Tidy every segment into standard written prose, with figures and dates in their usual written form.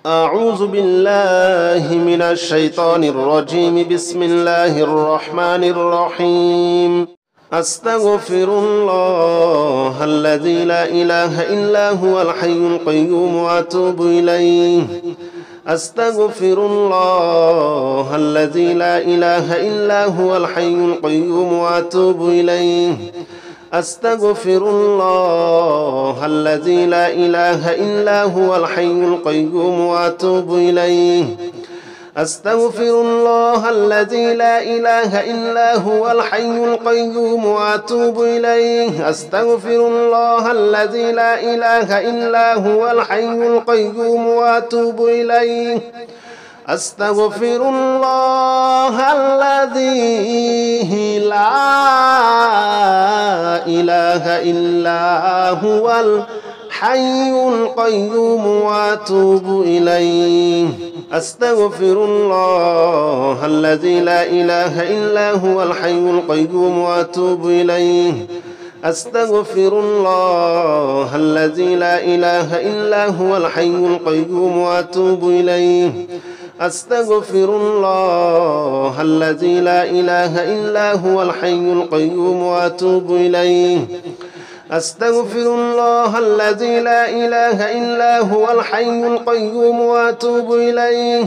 أعوذ بالله من الشيطان الرجيم. بسم الله الرحمن الرحيم. أستغفر الله الذي لا إله إلا هو الحي القيوم وأتوب إليه. أستغفر الله الذي لا إله إلا هو الحي القيوم وأتوب إليه. أستغفر الله الذي لا إله إلا هو الحي القيوم وأتوب إليه. أستغفر الله الذي لا إله إلا هو الحي القيوم وأتوب إليه. أستغفر الله الذي لا إله إلا هو الحي القيوم وأتوب إليه. أستغفر الله الذي لا إله إلا هو الحي القيوم وأتوب إليه. أستغفر الله الذي لا إله إلا هو الحي القيوم وأتوب إليه. أستغفر الله الذي لا إله إلا هو الحي القيوم وأتوب إليه. أستغفر الله الذي لا إله إلا هو الحي القيوم وأتوب إليه. أستغفر الله الذي لا إله إلا هو الحي القيوم وأتوب إليه.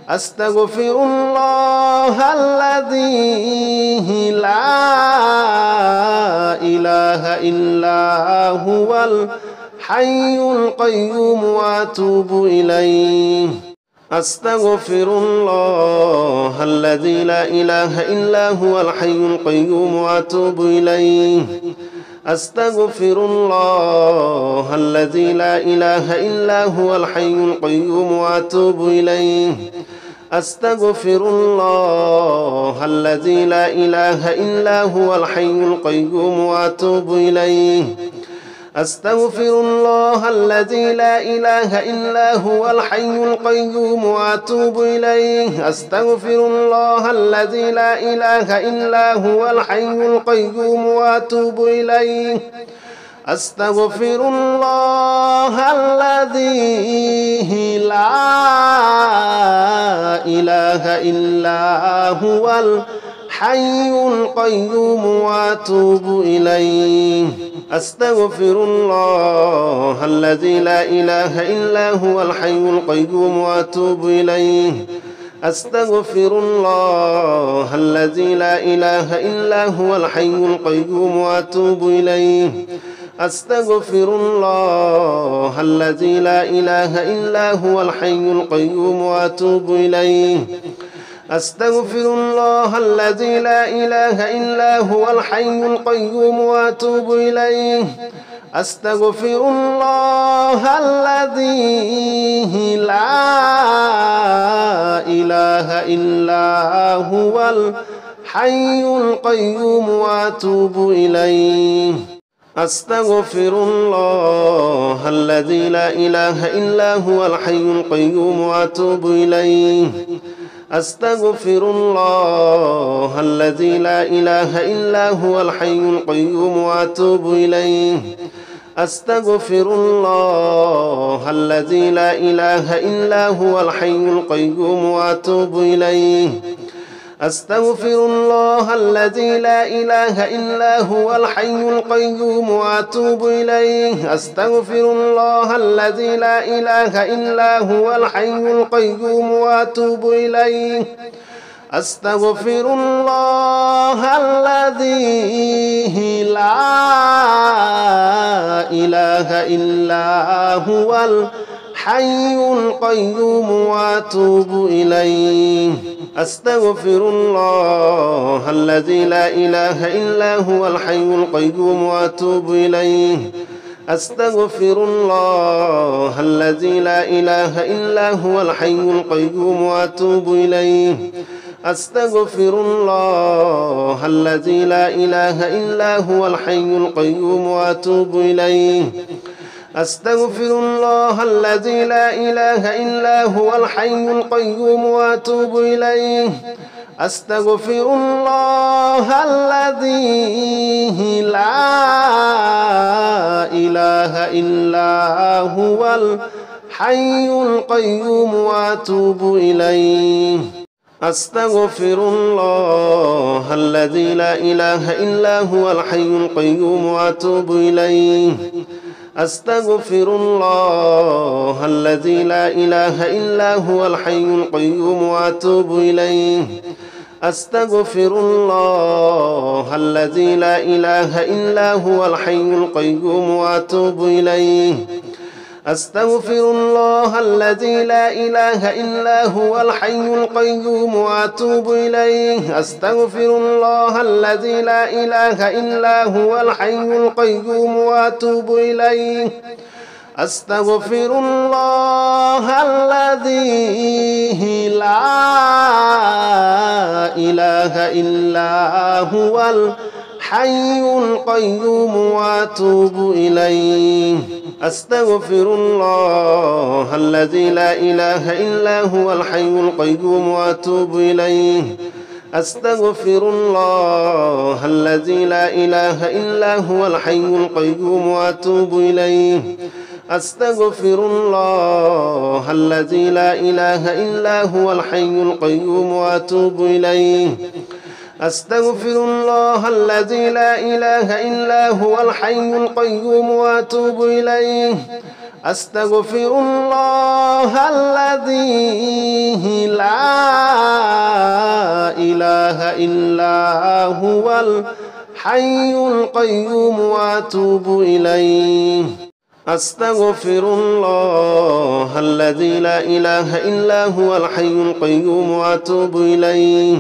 أستغفر الله الذي لا إله إلا هو الحي القيوم وأتوب إليه. أستغفر الله الذي لا إله إلا هو الحي القيوم وأتوب إليه. أستغفر الله الذي لا إله إلا هو الحي القيوم وأتوب إليه. أستغفر الله الذي لا إله إلا هو الحي القيوم وأتوب إليه. أستغفر الله الذي لا إله إلا هو الحي القيوم وأتوب إليه. أستغفر الله الذي لا إله إلا هو الحي القيوم وأتوب إليه. أستغفر الله الذي لا إله إلا هو الحي القيوم وأتوب إليه. أستغفر الله الذي لا إله إلا هو الحي القيوم وأتوب إليه. أستغفر الله الذي لا إله إلا هو الحي القيوم وأتوب إليه. أستغفر الله الذي لا إله إلا هو الحي القيوم وأتوب إليه. أستغفر الله الذي لا إله إلا هو الحي القيوم وأتوب إليه. أستغفر الله الذي لا إله إلا هو الحي القيوم وأتوب إليه. أستغفر الله الذي لا إله إلا هو الحي القيوم وأتوب إليه. أستغفر الله الذي لا إله إلا هو الحي القيوم وأتوب إليه. أستغفر الله الذي لا إله إلا هو الحي القيوم وأتوب إليه. أستغفر الله الذي لا إله إلا هو الحي القيوم وأتوب إليه. أستغفر الله الذي لا إله إلا هو الحي القيوم وأتوب إليه. أستغفر الله الذي لا إله إلا هو الحي القيوم وأتوب إليه. أستغفر الله الذي لا إله إلا هو الحي القيوم وأتوب إليه. أستغفر الله الذي لا إله إلا هو الحي القيوم وأتوب إليه. أستغفر الله الذي لا إله إلا هو الحي القيوم وأتوب إليه. أستغفر الله الذي لا إله إلا هو الحي القيوم وأتوب إليه. أستغفر الله الذي لا إله إلا هو الحي القيوم وأتوب إليه أستغفر الله الذي لا إله إلا هو الحي القيوم وأتوب إليه أستغفر الله الذي لا إله إلا هو الحي القيوم وأتوب إليه أستغفر الله الذي لا إله إلا هو الحي القيوم وأتوب إليه أستغفر الله الذي لا إله إلا هو الحي القيوم وأتوب إليه أستغفر الله الذي لا إله إلا هو الحي القيوم وأتوب إليه أستغفر الله الذي لا إله إلا هو الحي القيوم وأتوب إليه أستغفر الله الذي لا إله إلا هو الحي القيوم وأتوب إليه أستغفر الله الذي لا إله إلا هو الحي القيوم وأتوب إليه أستغفر الله الذي لا إله إلا هو الحي القيوم وأتوب إليه أستغفر الله الذي لا إله إلا هو الحي القيوم وأتوب إليه أستغفر الله الذي لا إله إلا هو الحي القيوم وأتوب إليه أستغفر الله الذي لا إله إلا هو الحي القيوم وأتوب إليه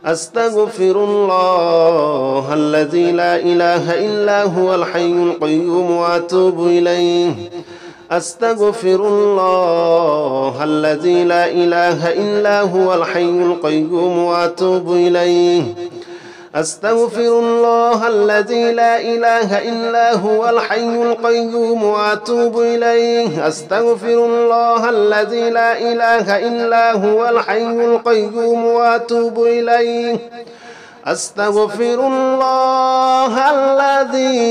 أستغفر الله الذي لا إله إلا هو الحي القيوم وأتوب إليه أستغفر الله الذي لا إله إلا هو الحي القيوم وأتوب إليه أستغفر الله الذي لا إله إلا هو الحي القيوم وأتوب إليه أستغفر الله الذي لا إله إلا هو الحي القيوم وأتوب إليه أستغفر الله الذي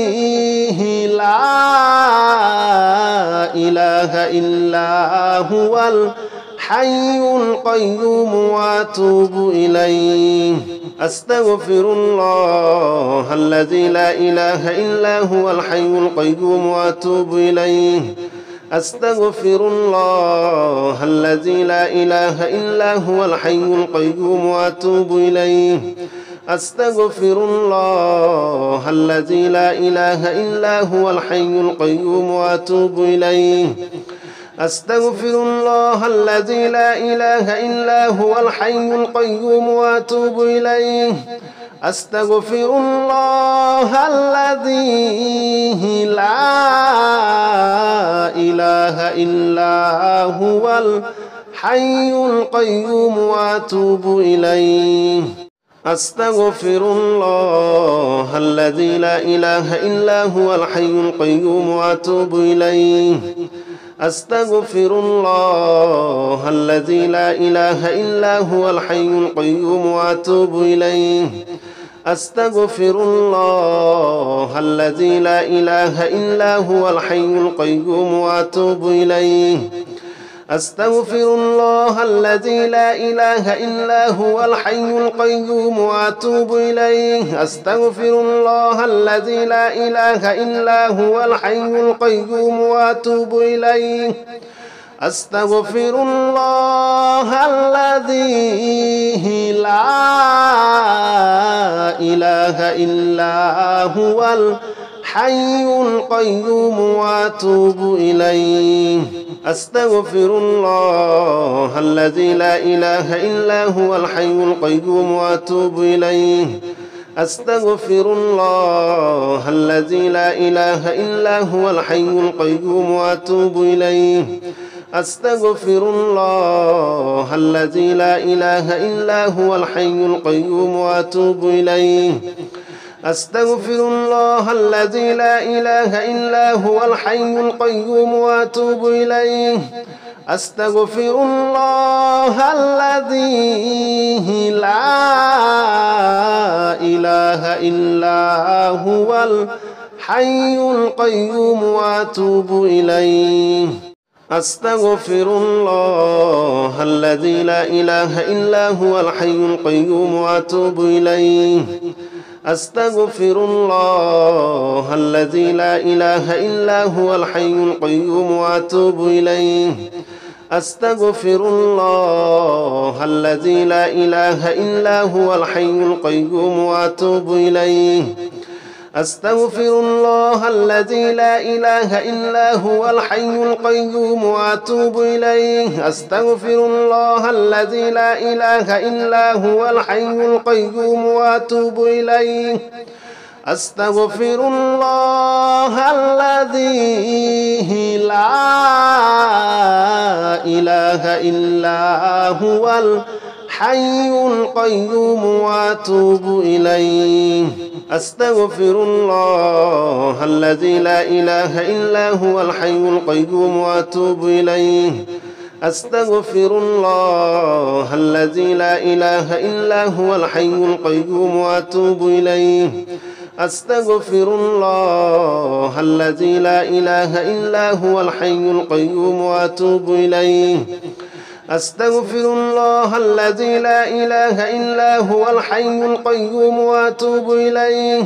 لا إله إلا هو الحي القيوم وأتوب إليه أستغفر الله الذي لا إله إلا هو الحي القيوم وأتوب إليه أستغفر الله الذي لا إله إلا هو الحي القيوم وأتوب إليه أستغفر الله الذي لا إله إلا هو الحي القيوم وأتوب إليه أستغفر الله الذي لا إله إلا هو الحي القيوم وأتوب إليه أستغفر الله الذي لا إله إلا هو الحي القيوم وأتوب إليه أستغفر الله الذي لا إله إلا هو الحي القيوم وأتوب إليه أستغفر الله الذي لا إله إلا هو الحي القيوم وأتوب إليه أستغفر الله الذي لا إله إلا هو الحي القيوم وأتوب إليه أستغفر الله الذي لا إله إلا هو الحي القيوم وأتوب إليه أستغفر الله الذي لا إله إلا هو الحي القيوم وأتوب إليه أستغفر الله الذي لا إله إلا هو الحي القيوم وأتوب إليه أستغفر الله الذي لا إله إلا هو الحي القيوم وأتوب إليه أستغفر الله الذي لا إله إلا هو الحي القيوم وأتوب إليه أستغفر الله الذي لا إله إلا هو الحي القيوم وأتوب إليه أستغفر الله الذي لا إله إلا هو الحي القيوم وأتوب إليه أستغفر الله الذي لا إله إلا هو الحي القيوم وأتوب إليه أستغفر الله الذي لا إله إلا هو الحي القيوم وأتوب إليه أستغفر الله الذي لا إله إلا هو الحي القيوم وأتوب إليه أستغفر الله الذي لا إله إلا هو الحي القيوم وأتوب إليه أستغفر الله الذي لا إله إلا هو الحي القيوم وأتوب إليه أستغفر الله الذي لا إله إلا هو الحي القيوم وأتوب إليه أستغفر الله الذي لا إله إلا هو الحي القيوم وأتوب إليه أستغفر الله الذي لا إله إلا هو الحي القيوم وأتوب إليه أستغفر الله الذي لا إله إلا هو الحي القيوم وأتوب إليه أستغفر الله الذي لا إله إلا هو الحي القيوم وأتوب إليه أستغفر الله الذي لا إله إلا هو الحي القيوم وأتوب إليه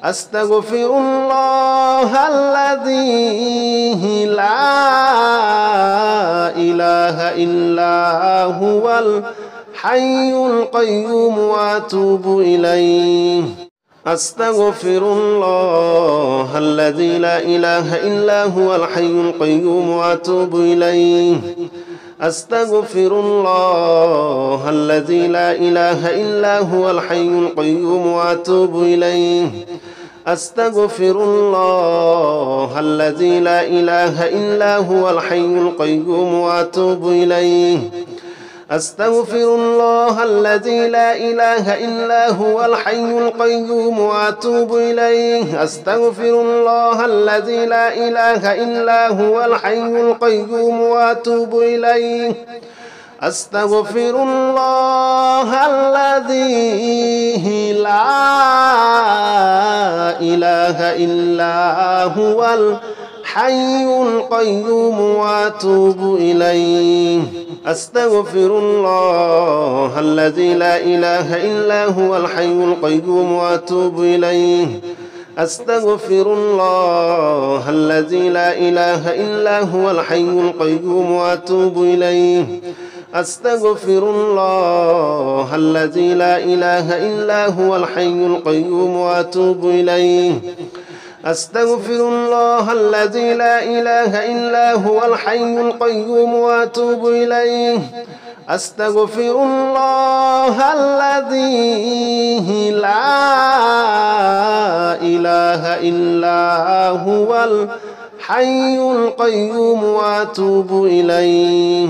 أستغفر الله الذي لا إله إلا هو الحي القيوم وأتوب إليه أستغفر الله الذي لا إله إلا هو الحي القيوم وأتوب إليه أستغفر الله الذي لا إله إلا هو الحي القيوم وأتوب إليه أستغفر الله الذي لا إله إلا هو الحي القيوم وأتوب إليه أستغفر الله الذي لا إله إلا هو الحي القيوم وأتوب إليه أستغفر الله الذي لا إله إلا هو الحي القيوم وأتوب إليه أستغفر الله الذي لا إله إلا هو الحي القيوم وأتوب إليه أستغفر الله الذي لا إله إلا هو الحي القيوم وأتوب إليه أستغفر الله الذي لا إله إلا هو الحي القيوم وأتوب إليه أستغفر الله الذي لا إله إلا هو الحي القيوم وأتوب إليه أستغفر الله الذي لا إله إلا هو الحي القيوم وأتوب إليه أستغفر الله الذي لا إله إلا هو الحي القيوم وأتوب إليه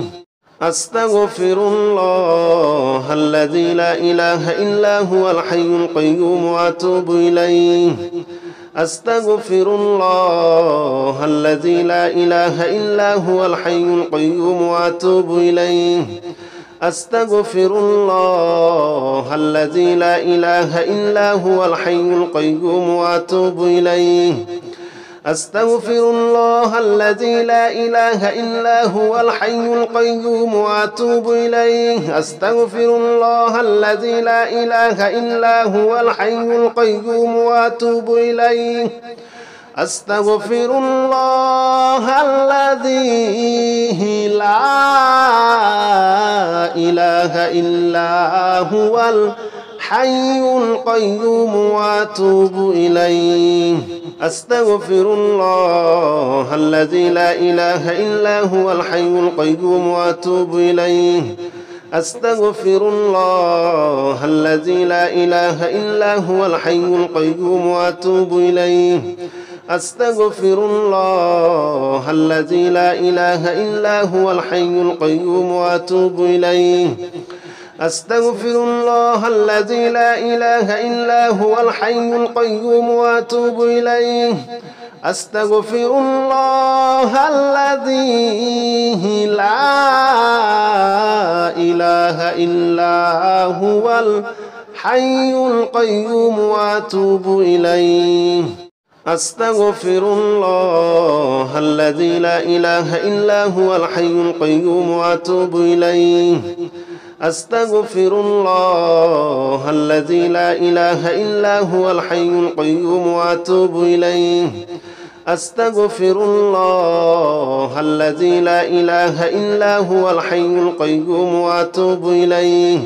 أستغفر الله الذي لا إله إلا هو الحي القيوم وأتوب إليه أستغفر الله الذي لا إله إلا هو الحي القيوم وأتوب إليه أستغفر الله الذي لا إله إلا هو الحي القيوم وأتوب إليه أستغفر الله الذي لا إله إلا هو الحي القيوم وأتوب إليه أستغفر الله الذي لا إله إلا هو الحي القيوم وأتوب إليه أستغفر الله الذي لا إله إلا هو الحي القيوم وأتوب إليه أستغفر الله الذي لا إله إلا هو الحي القيوم وأتوب إليه أستغفر الله الذي لا إله إلا هو الحي القيوم وأتوب إليه أستغفر الله الذي لا إله إلا هو الحي القيوم وأتوب إليه أستغفر الله الذي لا إله إلا هو الحي القيوم وأتوب إليه أستغفر الله الذي لا إله إلا هو الحي القيوم وأتوب إليه أستغفر الله الذي لا إله إلا هو الحي القيوم وأتوب إليه أستغفر الله الذي لا إله إلا هو الحي القيوم وأتوب إليه أستغفر الله الذي لا إله إلا هو الحي القيوم وأتوب إليه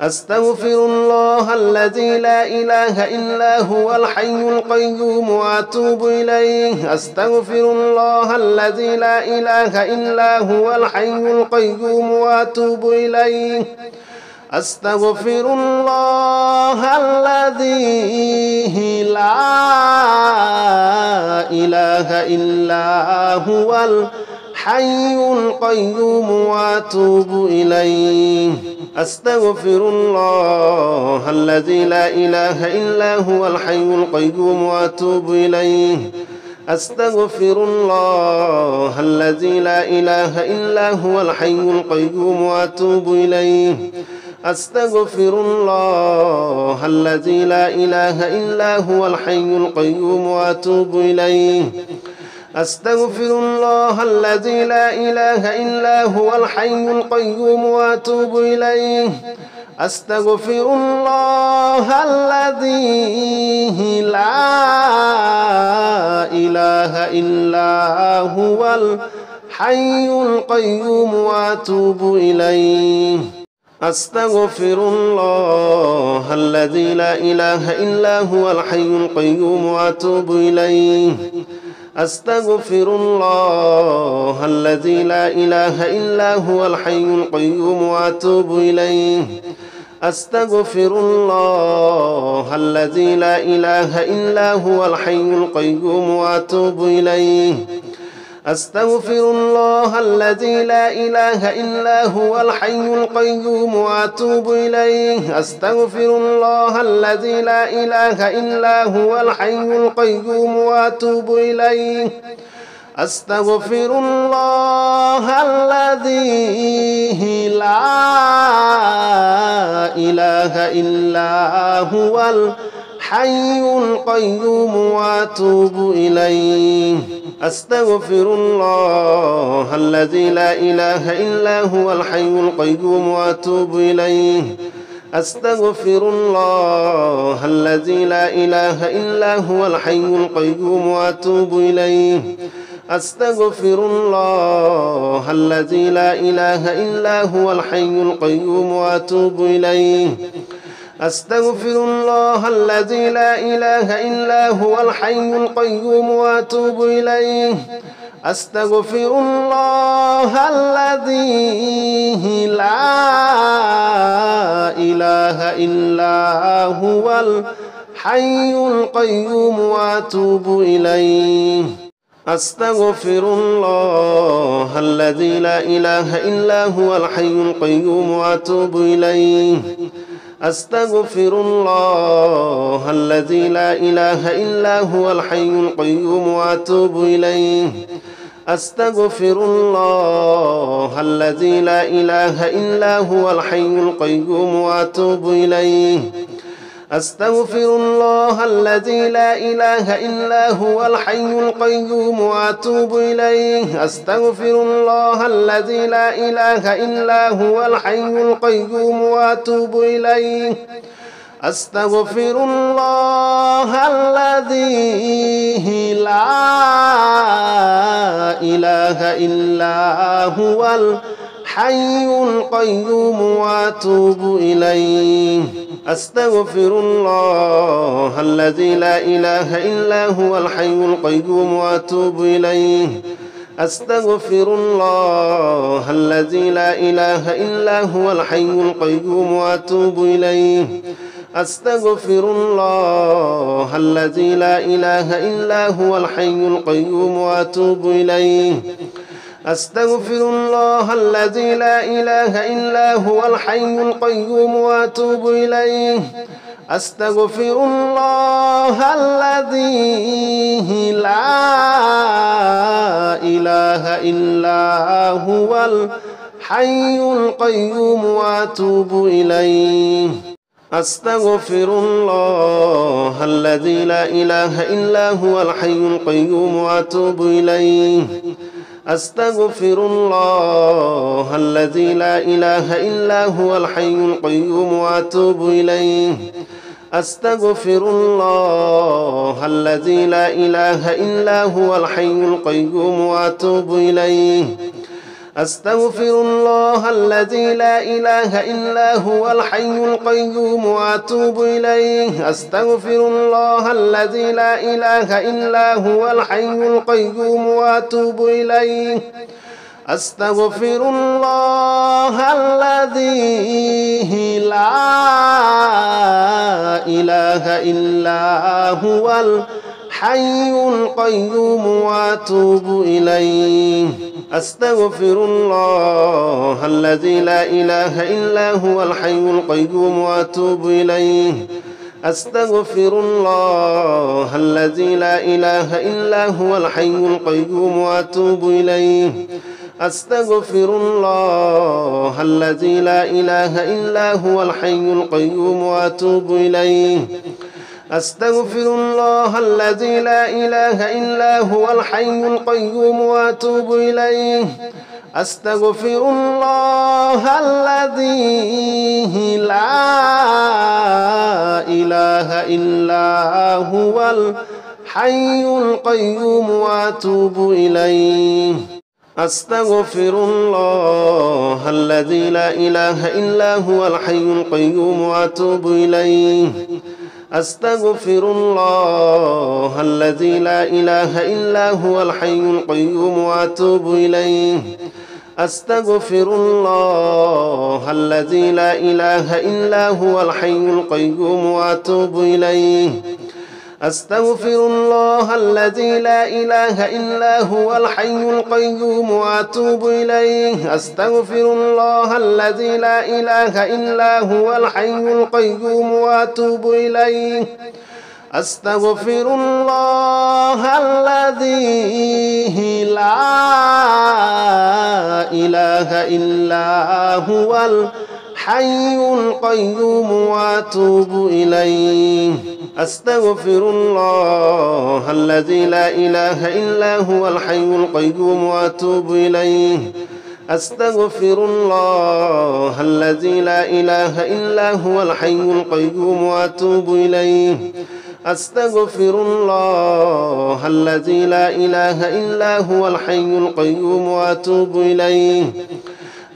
أستغفر الله الذي لا إله إلا هو الحي القيوم وأتوب إليه أستغفر الله الذي لا إله إلا هو الحي القيوم وأتوب إليه أستغفر الله الذي لا إله إلا هو الحي القيوم وأتوب إليه أستغفر الله الذي لا إله إلا هو الحي القيوم وأتوب إليه أستغفر الله الذي لا إله إلا هو الحي القيوم وأتوب إليه أستغفر الله الذي لا إله إلا هو الحي القيوم وأتوب إليه أستغفر الله الذي لا إله إلا هو الحي القيوم وأتوب إليه أستغفر الله الذي لا إله إلا هو الحي القيوم وأتوب إليه أستغفر الله الذي لا إله إلا هو الحي القيوم وأتوب إليه أستغفر الله الذي لا إله إلا هو الحي القيوم وأتوب إليه أستغفر الله الذي لا إله إلا هو الحي القيوم وأتوب إليه أستغفر الله الذي لا إله إلا هو الحي القيوم وأتوب إليه أستغفر الله الذي لا إله إلا هو الحي القيوم وأتوب إليه أستغفر الله الذي لا إله إلا هو الحي القيوم وأتوب إليه أستغفر الله الذي لا إله إلا هو الحي القيوم وأتوب إليه أستغفر الله الذي لا إله إلا هو الحي القيوم وأتوب إليه أستغفر الله الذي لا إله إلا هو الحي القيوم وأتوب إليه أستغفر الله الذي لا إله إلا هو الحي القيوم وأتوب إليه أستغفر الله الذي لا إله إلا هو الحي القيوم وأتوب إليه أستغفر الله الذي لا إله إلا هو الحي القيوم وأتوب إليه أستغفر الله الذي لا إله إلا هو الحي القيوم وأتوب إليه أستغفر الله الذي لا إله إلا هو الحي القيوم وأتوب إليه أستغفر الله الذي لا إله إلا هو الحي القيوم وأتوب إليه أستغفر الله الذي لا إله إلا هو الحي القيوم وأتوب إليه أستغفر الله الذي لا إله إلا هو الحي القيوم وأتوب إليه أستغفر الله الذي لا إله إلا هو الحي القيوم وأتوب إليه أستغفر الله الذي لا إله إلا هو الحي القيوم وأتوب إليه أستغفر الله الذي لا إله إلا هو الحي القيوم وأتوب إليه أستغفر الله الذي لا إله إلا هو الحي القيوم وأتوب إليه أستغفر الله الذي لا إله إلا هو الحي القيوم وأتوب إليه أستغفر الله الذي لا إله إلا هو الحي القيوم وأتوب إليه أستغفر الله الذي لا إله إلا هو الحي القيوم وأتوب إليه أستغفر الله الذي لا إله إلا هو الحي القيوم وأتوب إليه أستغفر الله الذي لا إله إلا هو الحي القيوم وأتوب إليه أستغفر الله الذي لا إله إلا هو الحي القيوم وأتوب إليه أستغفر الله الذي لا إله إلا هو الحي القيوم وأتوب إليه أستغفر الله الذي لا إله إلا هو الحي القيوم وأتوب إليه أستغفر الله الذي لا إله إلا هو الحي القيوم وأتوب إليه أستغفر الله الذي لا إله إلا هو الحي القيوم وأتوب إليه أستغفر الله الذي لا إله إلا هو الحي القيوم وأتوب إليه أستغفر الله الذي لا إله إلا هو الحي القيوم وأتوب إليه أستغفر الله الذي لا إله إلا هو الحي القيوم وأتوب إليه أستغفر الله الذي لا إله إلا هو الحي القيوم وأتوب إليه أستغفر الله الذي لا إله إلا هو الحي القيوم وأتوب إليه أستغفر الله الذي لا إله إلا هو الحي القيوم وأتوب إليه أستغفر الله الذي لا إله إلا هو الحي القيوم وأتوب إليه أستغفر الله الذي لا إله إلا هو الحي القيوم وأتوب إليه أستغفر الله الذي لا إله إلا هو الحي القيوم وأتوب إليه أستغفر الله الذي لا إله إلا هو الحي القيوم وأتوب إليه أستغفر الله الذي لا إله إلا هو الحي القيوم وأتوب إليه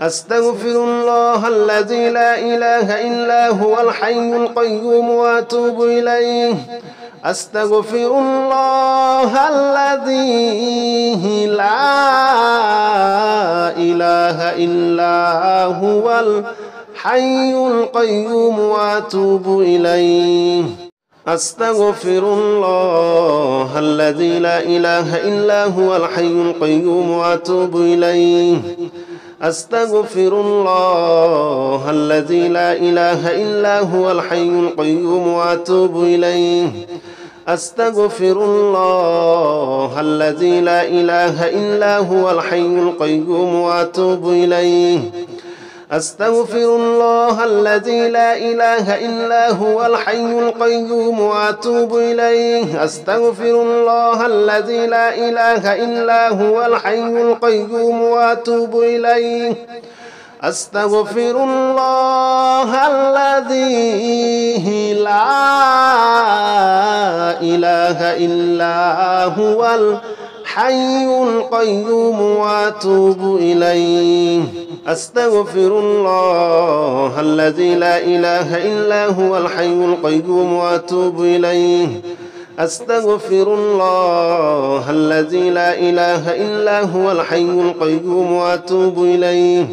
أستغفر الله الذي لا إله إلا هو الحي القيوم وأتوب إليه أستغفر الله الذي لا إله إلا هو الحي القيوم وأتوب إليه أستغفر الله الذي لا إله إلا هو الحي القيوم وأتوب إليه أستغفر الله الذي لا إله إلا هو الحي القيوم وأتوب إليه أستغفر الله الذي لا إله إلا هو الحي القيوم وأتوب إليه أستغفر الله الذي لا إله إلا هو الحي القيوم وأتوب إليه أستغفر الله الذي لا إله إلا هو الحي القيوم وأتوب إليه أستغفر الله الذي لا إله إلا هو الحي القيوم وأتوب إليه أستغفر الله الذي لا إله إلا هو الحي القيوم وأتوب إليه أستغفر الله الذي لا إله إلا هو الحي القيوم وأتوب إليه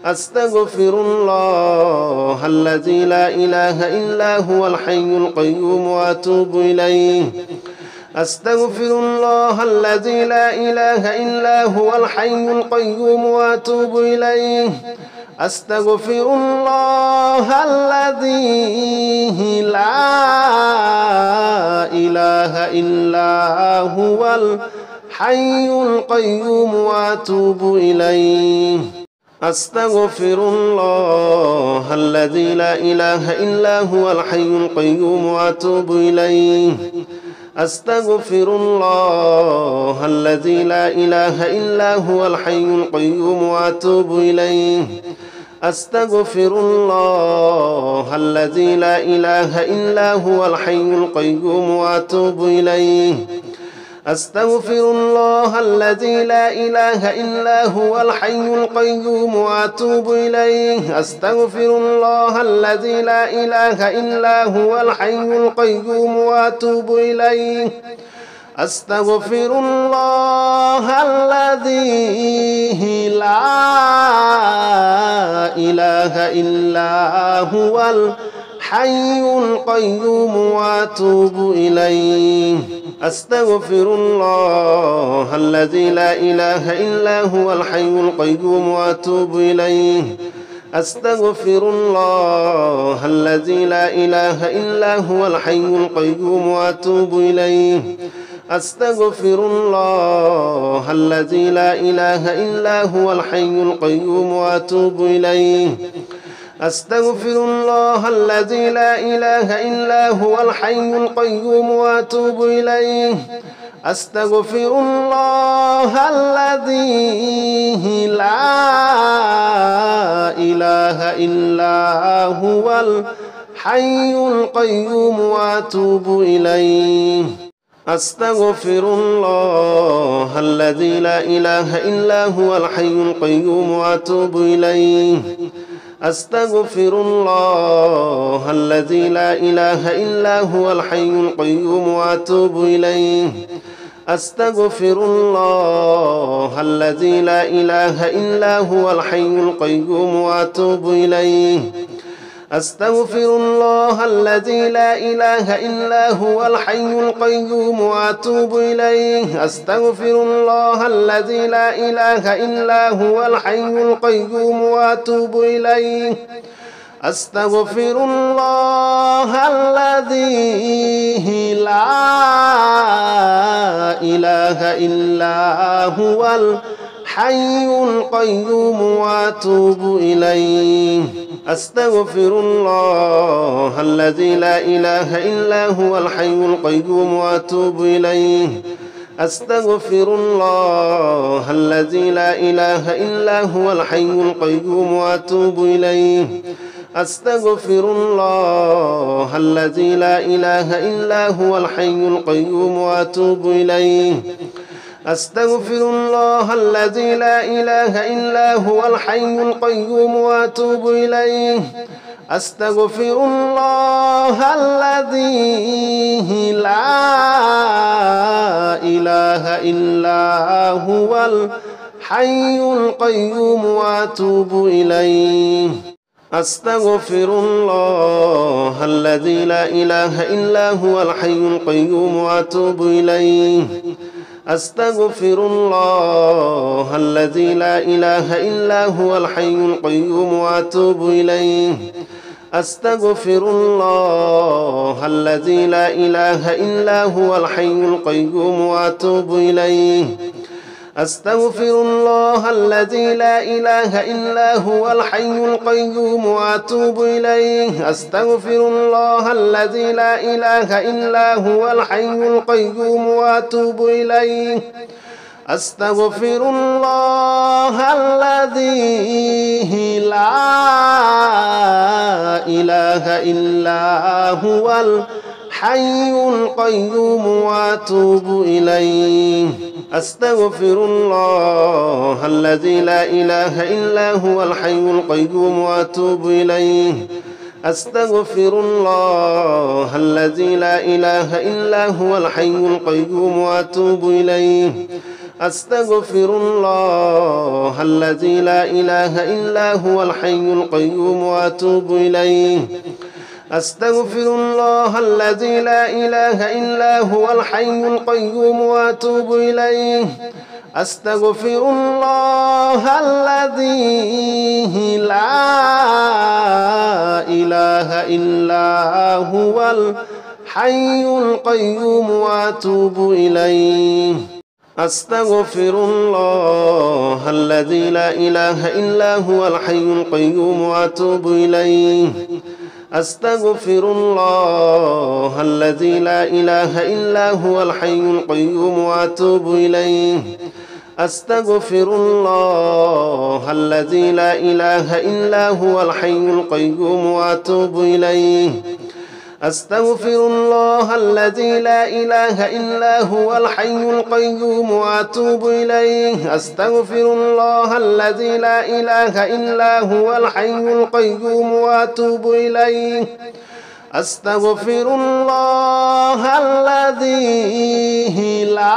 أستغفر الله الذي لا إله إلا هو الحي القيوم وأتوب إليه أستغفر الله الذي لا إله إلا هو الحي القيوم وأتوب إليه أستغفر الله الذي لا إله إلا هو الحي القيوم وأتوب إليه أستغفر الله الذي لا إله إلا هو الحي القيوم وأتوب إليه أستغفر الله الذي لا إله إلا هو الحي القيوم وأتوب إليه أستغفر الله الذي لا إله إلا هو الحي القيوم وأتوب إليه أستغفر الله الذي لا إله إلا هو الحي القيوم وأتوب إليه أستغفر الله الذي لا إله إلا هو الحي القيوم وأتوب إليه أستغفر الله الذي لا إله إلا هو الحي القيوم وأتوب إليه أستغفر الله الذي لا إله إلا هو الحي القيوم وأتوب إليه أستغفر الله الذي لا إله إلا هو الحي القيوم وأتوب إليه أستغفر الله الذي لا إله إلا هو الحي القيوم وأتوب إليه أستغفر الله الذي لا إله إلا هو الحي القيوم وأتوب إليه أستغفر الله الذي لا إله إلا هو الحي القيوم وأتوب إليه أستغفر الله الذي لا إله إلا هو الحي القيوم وأتوب إليه أستغفر الله الذي لا إله إلا هو الحي القيوم وأتوب إليه أستغفر الله الذي لا إله إلا هو الحي القيوم وأتوب إليه أستغفر الله الذي لا إله إلا هو الحي القيوم وأتوب إليه أستغفر الله الذي لا إله إلا هو الحي القيوم وأتوب إليه أستغفر الله الذي لا إله إلا هو الحي القيوم وأتوب إليه أستغفر الله الذي لا إله إلا هو الحي القيوم وأتوب إليه أستغفر الله الذي لا إله إلا هو الحي القيوم وأتوب إليه أستغفر الله الذي لا إله إلا هو الحي القيوم وأتوب إليه أستغفر الله الذي لا إله إلا هو الحي القيوم وأتوب إليه أستغفر الله الذي لا إله إلا هو الحي القيوم وأتوب إليه أستغفر الله الذي لا إله إلا هو الحي القيوم وأتوب إليه أستغفر الله الذي لا إله إلا هو الحي القيوم وأتوب إليه أستغفر الله الذي لا إله إلا هو الحي القيوم وأتوب إليه أستغفر الله الذي لا إله إلا هو الحي القيوم وأتوب إليه أستغفر الله الذي لا إله إلا هو الحي القيوم وأتوب إليه أستغفر الله الذي لا إله إلا هو الحي القيوم وأتوب إليه أستغفر الله الذي لا إله إلا هو الحي القيوم وأتوب إليه أستغفر الله الذي لا إله إلا هو الحي القيوم وأتوب إليه أستغفر الله الذي لا إله إلا هو الحي القيوم وأتوب إليه أستغفر الله الذي لا إله إلا هو الحي القيوم وأتوب إليه أستغفر الله الذي لا إله إلا هو الحي القيوم وأتوب إليه أستغفر الله الذي لا إله إلا هو الحي القيوم وأتوب إليه أستغفر الله الذي لا إله إلا هو الحي القيوم وأتوب إليه أستغفر الله الذي لا إله إلا هو الحي القيوم وأتوب إليه أستغفر الله الذي لا إله إلا هو الحي القيوم وأتوب إليه أستغفر الله الذي لا إله إلا هو الحي القيوم وأتوب إليه أستغفر الله الذي لا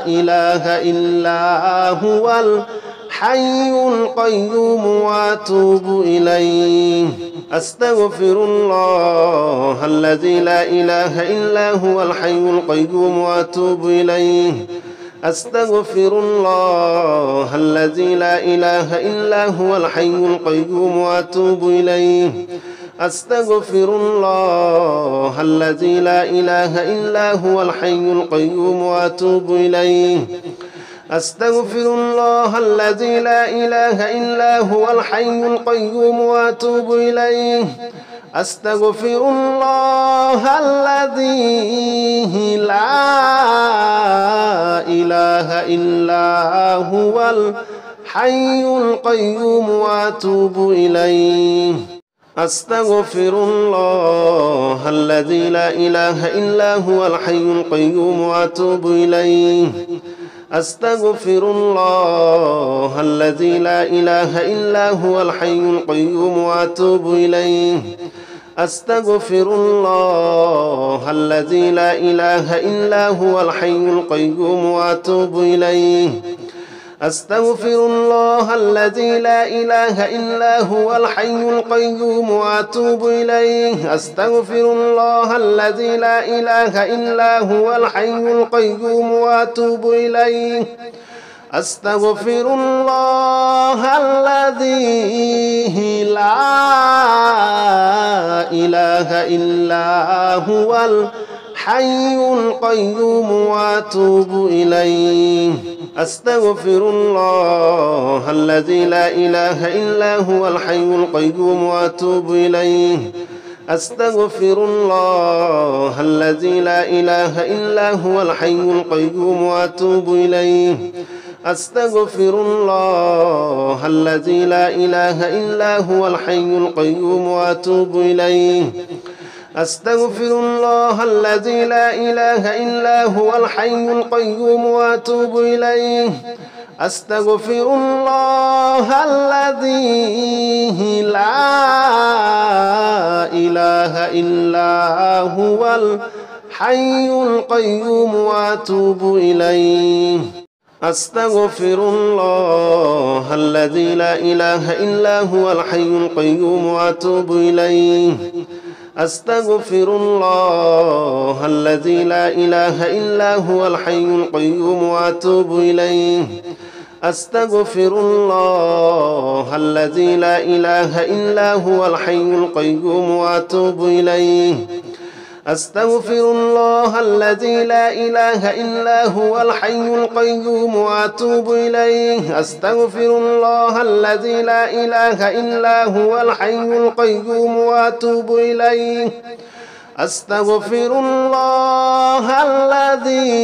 إله إلا هو الحي القيوم وأتوب إليه أستغفر الله الذي لا إله إلا هو الحي القيوم وأتوب إليه أستغفر الله الذي لا إله إلا هو الحي القيوم وأتوب إليه أستغفر الله الذي لا إله إلا هو الحي القيوم وأتوب إليه أستغفر الله الذي لا إله إلا هو الحي القيوم وأتوب إليه أستغفر الله الذي لا إله إلا هو الحي القيوم وأتوب إليه أستغفر الله الذي لا إله إلا هو الحي القيوم وأتوب إليه أستغفر الله الذي لا إله إلا هو الحي القيوم وأتوب إليه أستغفر الله الذي لا إله إلا هو الحي القيوم وأتوب إليه أستغفر الله الذي لا إله إلا هو الحي القيوم وأتوب إليه أستغفر الله الذي لا إله إلا هو الحي القيوم وأتوب إليه أستغفر الله الذي لا إله إلا هو الحي القيوم وأتوب إليه أستغفر الله الذي لا إله إلا هو الحي القيوم وأتوب إليه أستغفر الله الذي لا إله إلا هو الحي القيوم وأتوب إليه أستغفر الله الذي لا إله إلا هو الحي القيوم وأتوب إليه أستغفر الله الذي لا إله إلا هو الحي القيوم وأتوب إليه أستغفر الله الذي لا إله إلا هو الحي القيوم وأتوب إليه أستغفر الله الذي لا إله إلا هو الحي القيوم وأتوب إليه أستغفر الله الذي لا إله إلا هو الحي القيوم وأتوب إليه أستغفر الله الذي لا إله إلا هو الحي القيوم وأتوب إليه أستغفر الله الذي لا إله إلا هو الحي القيوم وأتوب إليه أستغفر الله الذي لا إله إلا هو الحي القيوم وأتوب إليه أستغفر الله الذي لا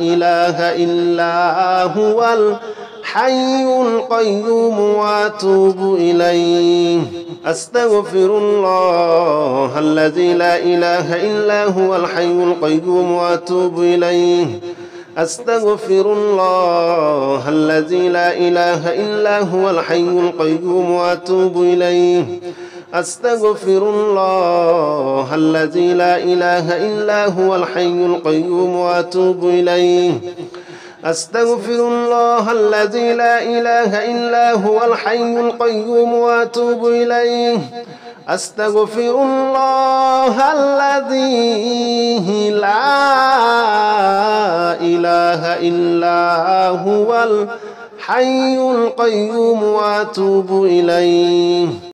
إله إلا هو الحي القيوم وأتوب إليه أستغفر الله الذي لا إله إلا هو الحي القيوم وأتوب إليه أستغفر الله الذي لا إله إلا هو الحي القيوم وأتوب إليه أستغفر الله الذي لا إله إلا هو الحي القيوم وأتوب إليه أستغفر الله الذي لا إله إلا هو الحي القيوم وأتوب إليه أستغفر الله الذي لا إله إلا هو الحي القيوم وأتوب إليه